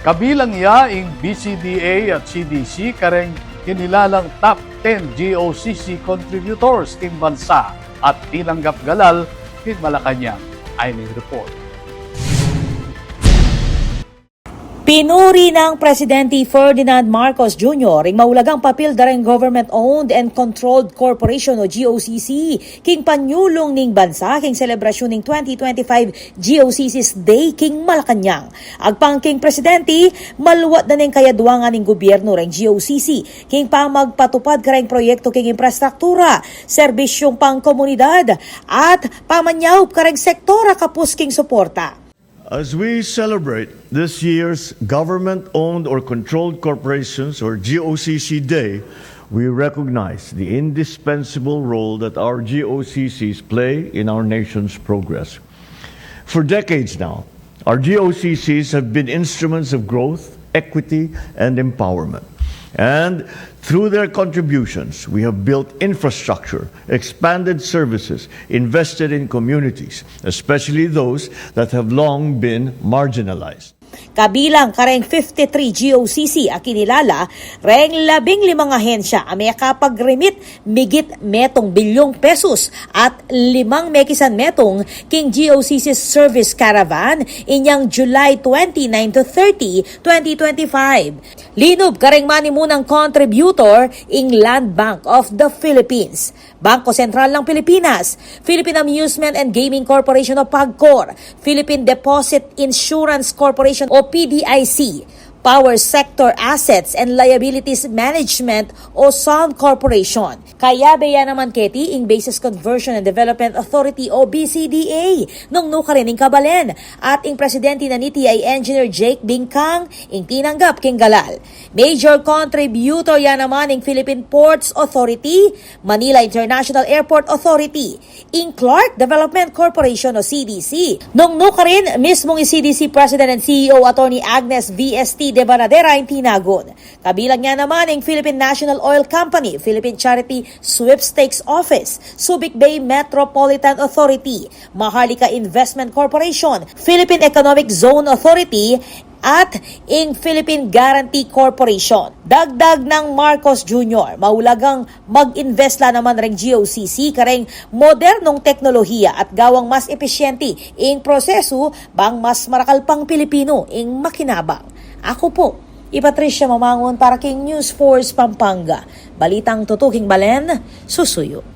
Kabilang niya ang BCDA at CDC kareng kinilalang top 10 GOCC contributors king bansa at tinanggap galal king Malacanang. Ayon report. Pinuri ng Presidente Ferdinand Marcos Jr. ang maulagang papel dareng government-owned and controlled corporation o GOCC king panyulong ning bansa king selebrasyon ning 2025 GOCC's Day king Malacanang. Agpang king Presidente, maluwat na ning kayadwangan ning gobyerno reng GOCC king pamagpatupad kareng proyekto king infrastruktura, serbisyong pangkomunidad at pamanyawp kareng sektora kapus king suporta. As we celebrate this year's Government-Owned or Controlled Corporations or GOCC Day, we recognize the indispensable role that our GOCCs play in our nation's progress. For decades now, our GOCCs have been instruments of growth, equity, and empowerment. And through their contributions, we have built infrastructure, expanded services, invested in communities, especially those that have long been marginalized. Kabilang kareng 53 GOCC ang kinilala, reng 15 ahensya ang may kapag-remit migit metong bilyong pesos at 5 mekisan metong king GOCC Service Caravan inyang July 29 to 30, 2025. Linob kareng manimunang contributor ing Land Bank of the Philippines, Bangko Sentral ng Pilipinas, Philippine Amusement and Gaming Corporation o PAGCOR, Philippine Deposit Insurance Corporation o PDIC, Power Sector Assets and Liabilities Management o SON Corporation. Kaya beya naman keti ing Basis Conversion and Development Authority o BCDA nung nukarin ing kabalen at ing presidente na niti ay Engineer Jake Bingkang ing tinanggap king galal. Major contributor yan naman ing Philippine Ports Authority, Manila International Airport Authority, ing Clark Development Corporation o CDC. Nung nukarin mismong ing CDC President and CEO Attorney Agnes VST de Banadera ang tinagon. Kabilang nga naman ang Philippine National Oil Company, Philippine Charity Sweepstakes Office, Subic Bay Metropolitan Authority, Maharlika Investment Corporation, Philippine Economic Zone Authority, at ing Philippine Guarantee Corporation. Dagdag ng Marcos Jr., maulagang mag-invest la naman ring GOCC kareng modernong teknolohiya at gawang mas epesyente ing proseso bang mas marakalpang Pilipino ing makinabang. Ako po, Patricia Mamangon para king News Force Pampanga. Balitang tutuking balen, susuyo.